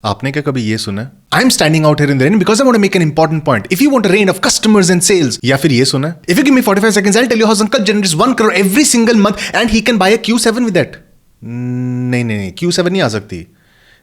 आपने क्या कभी ये सुना? I am standing out here in the rain because I want to make an important point. If you want a rain of customers and sales, या फिर ये सुना? If you give me 45 seconds, I'll tell you how Uncle generates 1 crore every single month and he can buy a Q7 with that. नहीं, Q7 नहीं आ सकती।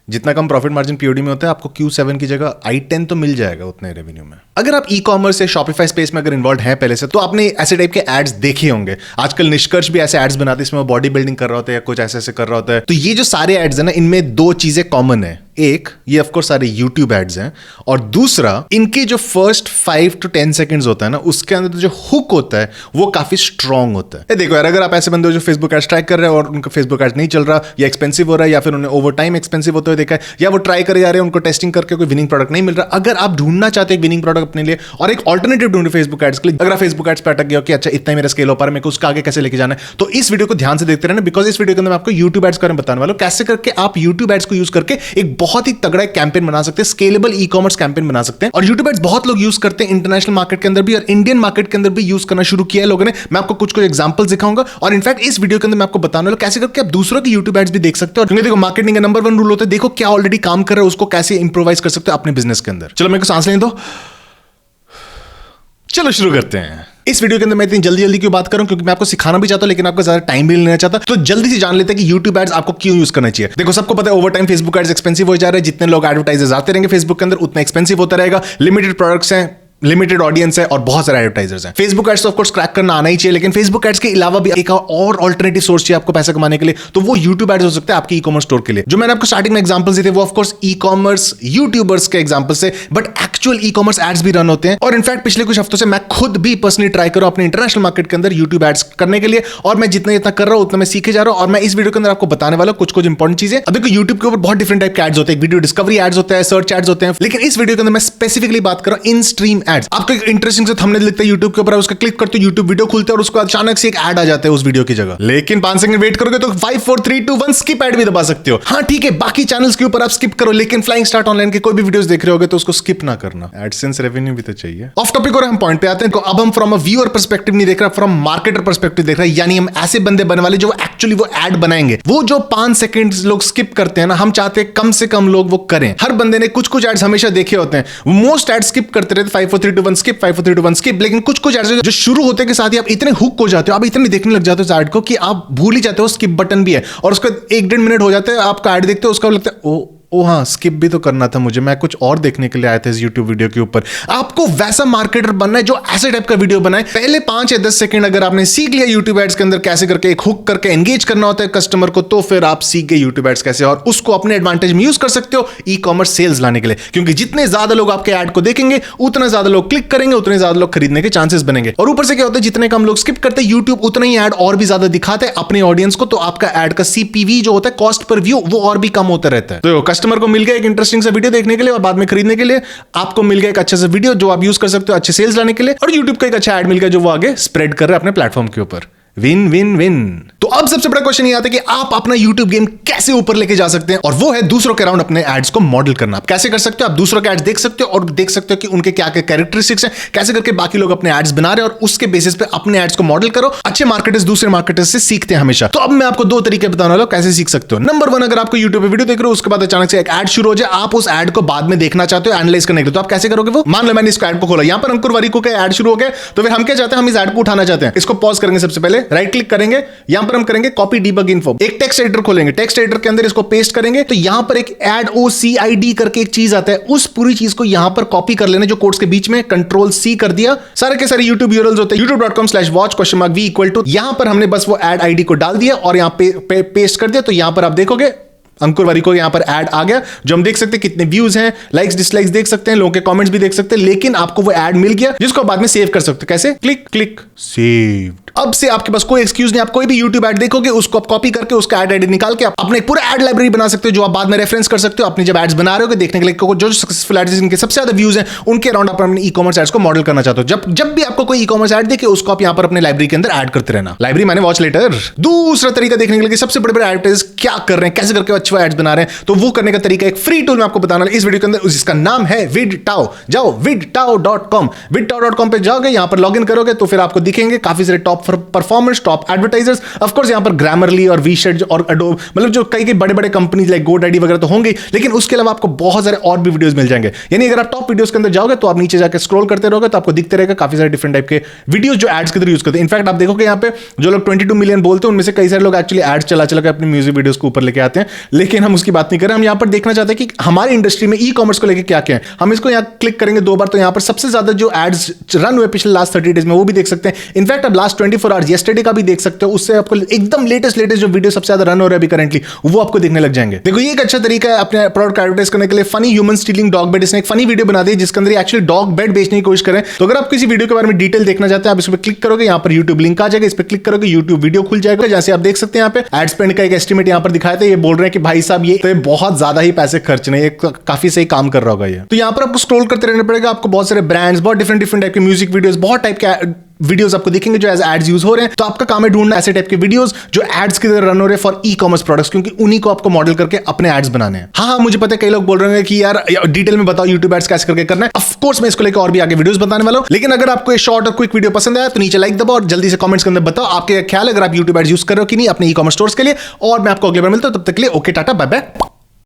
जितना कम profit margin POD में होता है, आपको Q7 की जगह i10 तो मिल जाएगा उतने रेवेन्यू में। अगर आप ई कॉमर्स या शॉपिफाई स्पेस में अगर इन्वॉल्व हैं पहले से, तो आपने ऐसे टाइप के एड्स देखे होंगे। आजकल निष्कर्ष भी ऐसे एड्स बनाते हैं, इसमें वो बॉडी बिल्डिंग कर रहा होता है या कुछ ऐसे कर रहा होता है। तो ये जो सारे एड्स है ना, इनमें दो चीजें कॉमन है। एक, ये ऑफकोर्स सारे यूट्यूब एड्स हैं, और दूसरा, इनके जो फर्स्ट 5 to 10 सेकंड्स होता है ना, उसके अंदर जो हुक होता है वो काफी स्ट्रॉन्ग होता है। देखो यार, अगर आप ऐसे बंदे हो जो फेसबुक एड्स ट्राई कर रहे हैं और उनका फेसबुक एड्स नहीं चल रहा, या एक्सपेंसिव हो रहा है, या फिर उन्हें ओवर टाइम एक्सपेंसिव होते हुए देखा है, या वो ट्राई करे जा रहे हैं, उनको टेस्टिंग करके कोई विनिंग प्रोडक्ट नहीं मिल रहा। अगर आप ढूंढना चाहते हैं विनिंग प्रोडक्ट अपने लिए और एक ऑल्टरनेटिव ढूंढे फेसबुक एड्स के लिए, अगर आप फेसबुक एड्स पे अटक गए हो कि अच्छा इतना ही मेरा स्केल हो पा रहा है, मेरे को उसका आगे कैसे लेके जाना है, तो इस वीडियो को ध्यान से देखते रहना, बिकॉज इस वीडियो के अंदर मैं आपको यूट्यूब एड्स के बारे में बताने वाला हूं। कैसे करके आप यूट्यूब एड्स को यूज करके एक बहुत ही तगड़ा कैंपेन बना सकते हैं, स्केलेबल ई कॉमर्स कैंपेन बना सकते हैं। और यूट्यूब एड्स बहुत लोग यूज करते हैं इंटरनेशनल मार्केट के अंदर भी, और इंडियन मार्केट के अंदर भी यूज करना शुरू किया है लोगों ने। मैं आपको कुछ एग्जांपल्स दिखाऊंगा, और इनफैक्ट इस वीडियो के अंदर मैं आपको बताने वाला कैसे करके आप दूसरों की यूट्यूब एड्स भी देख सकते हो। क्योंकि देखो, मार्केटिंग का नंबर 1 रूल होता है, देखो क्या ऑलरेडी काम कर रहा है, उसको कैसे इंप्रोवाइज कर सकते हो अपने बिजनेस के अंदर। चलो मेरे को सांस लेने दो, चलो शुरू करते हैं। इस वीडियो के अंदर मैं इतनी जल्दी क्यों बात कर रहा हूं, क्योंकि मैं आपको सिखाना भी चाहता हूं, लेकिन आपको ज्यादा टाइम भी नहीं लेना चाहता। तो जल्दी से जान लेते हैं कि यूट्यूब एड्स आपको क्यों यूज करना चाहिए। देखो, सबको पता है over time Facebook ads expensive हो जा रहे हैं। जितने लोग एडवर्टाइजर्स आते रहेंगे फेसबुक के अंदर, उतना एक्सपेंसिव होता रहेगा। लिमिटेड प्रोडक्ट्स हैं, लिमिटेड ऑडियंस है, और बहुत सारे एडवर्टाइजर्स हैं। फेसबुक एड्स तो ऑफ कोर्स क्रैक करना आना ही चाहिए, लेकिन फेसबुक एड्स के अलावा भी एक और ऑल्टरनेटिव सोर्स चाहिए आपको पैसा कमाने के लिए, तो वो यूट्यूब एड्स हो सकते हैं आपके ई कॉमर्स स्टोर के लिए। जो मैंने आपको स्टार्टिंग में एग्जांपल्स दिए थे, वो of course e-commerce YouTubers के एग्जांपल्स से, but actual e-commerce ads भी रन होते हैं। और इनफैक्ट पिछले कुछ हफ्तों से मैं खुद भी पर्सनली ट्राई कर रहा हूं अपने इंटरनेशनल मार्केट के अंदर यूट्यूब एड्स करने के लिए, और मैं जितना कर रहा हूं उतना मैं सीखे जा रहा हूं। और मैं इस वीडियो के अंदर आपको बताने वाला हूं कुछ इंपॉर्टेंट चीजें। अब देखो, यूट्यूब के ऊपर बहुत डिफरेंट टाइप के एड्स होते हैं। वीडियो डिस्कवरी एड्स होते हैं, सर्च एड्स होते हैं, लेकिन इस वीडियो के अंदर मैं स्पेसिफिकली बात कर रहा हूं इन स्ट्रीम एड्स। आपको एक इंटरेस्टिंग से थंबनेल दिखता है यूट्यूब के ऊपर, उसका क्लिक करते हो, यूट्यूब वीडियो खुलता है, और उसको अचानक से एक ऐड आ जाता है उस वीडियो की जगह। लेकिन 5 सेकंड वेट करोगे तो 5 4 3 2 1 स्किप ऐड भी दबा सकते हो। हाँ ठीक है, बाकी चैनल्स के ऊपर आप स्किप करो, लेकिन फ्लाइंग स्टार्ट ऑनलाइन के कोई भी वीडियोस देख रहे होगे तो उसको स्किप ना करना। एडसेंस रेवेन्यू भी तो चाहिए। ऑफ टॉपिक और हम पॉइंट पे आते हैं। तो अब हम फ्रॉम अ व्यूअर पर्सपेक्टिव नहीं देख रहा, फ्रॉम मार्केटर पर्सपेक्टिव देख रहा है। यानी हम ऐसे बंदे बनने वाले जो एक्चुअली वो ऐड बनाएंगे। वो जो 5 सेकंड लोग स्किप करते हैं ना, हम चाहते हैं कम से कम लोग वो करें। हर बंदे ने कुछ एड्स हमेशा देखे होते हैं, मोस्ट एड स्किप करते रहते, 5 4 3 2 1 स्किप, 5 4 3 2 1 स्किप। लेकिन कुछ एड्स जो शुरू होते के साथ ही आप इतने हुक हो जाते हो, आप इतने देखने लग जाते हो ऐड को, कि आप भूल ही जाते हो स्किप बटन भी है, और उसका 1-1.5 मिनट हो जाते हैं, आपका ऐड देखते हो, उसका लगता है ओ हाँ, स्किप भी तो करना था मुझे, मैं कुछ और देखने के लिए आया था इस YouTube वीडियो के ऊपर। आपको वैसा मार्केटर बनना है जो ऐसे टाइप का वीडियो बनाए। पहले 5 या 10 सेकंड अगर आपने सीख लिया YouTube एड्स के अंदर कैसे करके एक हुक करके एंगेज करना होता है कस्टमर को, तो फिर आप सीख गए YouTube एड्स कैसे, और उसको अपने एडवांटेज में यूज कर सकते हो ई कॉमर्स सेल्स लाने के लिए। क्योंकि जितने ज्यादा लोग आपके ऐड को देखेंगे, उतना ज्यादा लोग क्लिक करेंगे, उतने ज्यादा लोग खरीदने के चांसेस बनेंगे। और ऊपर से क्या होता है, जितने कम लोग स्किप करते हैं, YouTube उतना ही ऐड और भी ज्यादा दिखाते हैं अपने ऑडियंस को, तो आपका ऐड का CPV जो होता है, कॉस्ट पर व्यू, वो और भी कम होता रहता है। तो कस्टमर को मिल गया एक इंटरेस्टिंग सा वीडियो देखने के लिए, और बाद में खरीदने के लिए आपको मिल गया एक अच्छा सा वीडियो जो आप यूज कर सकते हो अच्छे सेल्स लाने के लिए, और YouTube का एक अच्छा ऐड मिल गया जो वो आगे स्प्रेड कर रहा है अपने प्लेटफॉर्म के ऊपर। Win win win. तो अब सबसे बड़ा क्वेश्चन ये आता है कि आप अपना YouTube गेम कैसे ऊपर लेके जा सकते हैं, और वो है दूसरों के अराउंड अपने एड्स को मॉडल करना। आप कैसे कर सकते हो, आप दूसरों के एड्स देख सकते हो और देख सकते हो कि उनके क्या क्या कैरेक्टरिस्टिक्स हैं, कैसे करके बाकी लोग अपने एड्स बना रहे हैं, और उसके बेसिस पे अपने एड्स को मॉडल करो। अच्छे मार्केटर्स दूसरे मार्केटर्स से सीखते हैं हमेशा। तो अब मैं आपको 2 तरीके बताने वाला हूं कैसे सीख सकते हो। नंबर 1, अगर आपको YouTube पे वीडियो देख रहे हो, उसके बाद अचानक से एक एड शुरू हो जाए, आप उस एड को बाद में देखना चाहते हो, एनालाइज करने के लिए, तो आप कैसे करोगे वो? मान लो मैंने इस एड को खोला, यहां पर अंकुर वारिको का एड शुरू हो गया, तो फिर हम क्या चाहते हैं, हम इस एड को उठाना चाहते हैं। इसको पॉज करेंगे, सबसे पहले राइट क्लिक करेंगे, यहां पर हम करेंगे कॉपी डीबग इन्फो, एक टेक्स्ट एडिटर खोलेंगे, टेक्स्ट एडिटर के अंदर इसको पेस्ट करेंगे, तो यहां पर एक ऐड OCID करके एक चीज आता है, उस पूरी चीज को यहां पर कॉपी कर लेना, जो कोट्स के बीच में, Ctrl+C कर दिया। सारे के सारे YouTube URLs होते हैं, youtube.com/watch?v = यहां पर हमने बस वो ऐड ID को डाल दिया और यहां पे पेस्ट कर दिया। तो यहां पर आप देखोगे अंकुर वारिको यहां पर ऐड आ गया, जो हम देख सकते हैं कितने व्यूज हैं, लाइक्स डिसलाइक्स देख सकते हैं, लोगों के कमेंट्स भी देख सकते हैं, लेकिन आपको वो ऐड मिल गया जिसको बाद में सेव कर सकते हो। कैसे? Click click saved. अब से आपके पास कोई एक्सक्यूज नहीं, आप कोई भी YouTube ऐड देखोगे, उसको आप कॉपी करके उसका ऐड आईडी निकाल के आप अपने पूरा ऐड लाइब्रेरी बना सकते हो, जो आप बाद में रेफरेंस कर सकते हो अपनी जब एड्स बना रहे हो देखने के लिए। जो सक्सेसफुल एड्स जिनके सबसे ज्यादा व्यूज हैं, उनके अराउंड आप अपने ई कॉमर्स एड्स को मॉडल करना चाहते हो। जब भी आपको कोई ई कॉमर्स ऐड देखे, उसको आप यहां पर अपने लाइब्रेरी के अंदर ऐड करते रहना। लाइब्रेरी माने वॉच लेटर। दूसरा तरीका देखने के लिए सबसे बड़े बड़े एडवर्टाइजर्स क्या कर रहे हैं, कैसे करके बचवा एड्स बना रहे हैं, तो वो करने का तरीका एक फ्री टूल मैं आपको बताना इस वीडियो के अंदर, जिसका नाम है vidtao। जाओ vidtao.com, vidtao.com पे जाओगे, यहां पर लॉगिन करोगे तो फिर आपको दिखेंगे काफी सारे top performers, top advertisers, of course यहां पर ग्रामरली और वीशेड और अडोब, मतलब जो कई बड़े बड़े कंपनीज लाइक गोडैडी वगैरह तो होंगे, लेकिन उसके अलावा आपको बहुत सारे और भी वीडियोस मिल जाएंगे। यानी अगर आप टॉप वीडियोस के अंदर जाओगे तो आप नीचे जाकर स्क्रॉल करते रहोगे तो आपको दिखते रहेगा काफी सारे डिफरेंट टाइप के वीडियोस जो एड्स के अंदर यूज करते हैं। इनफैक्ट आप देखोगे यहाँ पे जो लोग 22 मिलियन बोलते हैं उनमें से कई सारे लोग एक्चुअली एड्स चला के अपनी म्यूजिक वीडियोस को ऊपर लेके आते हैं, लेकिन हम उसकी बात नहीं कर रहे। हम यहाँ पर देखना चाहते हैं कि हमारी इंडस्ट्री में ई कॉमर्स को लेकर क्या क्या है। हम इसको यहाँ क्लिक करेंगे 2 बार तो यहाँ पर सबसे ज्यादा जो एड्स रन हुए पिछले लास्ट 30 डेज में वो भी देख सकते हैं। इनफैक्ट आप लास्ट 24 आवर्स येस्टरडे का भी देख सकते हो, उससे आपको एकदम लेटेस्ट जो वीडियो सबसे ज्यादा रन हो रहा है अभी करंटली वो आपको देखने लग जाएंगे। देखो ये एक अच्छा तरीका है अपने प्रोडक्ट एडवर्टाइज करने के लिए। Funny human stealing dog bed, इसने एक फनी वीडियो बना दी जिसके अंदर एक्चुअली डॉग बेड बेचने की कोशिश करें। तो अगर आप किसी वीडियो के बारे में डिटेल देखना चाहते हैं आप इस पर क्लिक करोगे, यहाँ पर यूट्यूब लिंक आ जाएगा, इस पर क्लिक करोगे यूट्यूब वीडियो खुल जाएगा। जैसे आप देख सकते हैं यहाँ पे एड स्पेंड का एक एस्टिमेट यहाँ पर दिखाया था, ये बोल रहे हैं कि भाई साहब ये तो बहुत ज्यादा ही पैसे खर्चने, ये काफी सही काम कर रहा होगा ये। तो यहाँ पर आपको स्क्रॉल करते रहना पड़ेगा, आपको बहुत सारे ब्रांड्स, बहुत डिफरेंट टाइप के म्यूजिक वीडियोस, बहुत टाइप के वीडियोस आपको दिखेंगे जो एज एड्स यूज हो रहे हैं। तो आपका काम है ढूंढना ऐसे टाइप के वीडियोस जो एड्स की तरह रन हो रहे हैं फॉर ई कॉमर्स प्रोडक्ट्स, क्योंकि उन्हीं को आपको मॉडल करके अपने एड्स बनाने हैं। हाँ, मुझे पता है कई लोग बोल रहे हैं कि यार डिटेल में बताओ यूट्यूब एड्स कैसे करके करना है। ऑफ कोर्स मैं इसको लेकर और भी आगे वीडियोस बताने वाला हूं, लेकिन अगर आपको ये शॉर्ट और क्विक वीडियो पसंद आया तो नीचे लाइक दबाओ और जल्दी से कमेंट्स के अंदर बताओ आपके ख्याल अगर आप यूट्यूब एड्स यूज कर रहे हो कि नहीं अपने ई कॉमर्स स्टोर्स के लिए। और मैं आपको अगले बार मिलता हूं, तब तक के लिए ओके टाटा बाय बाय।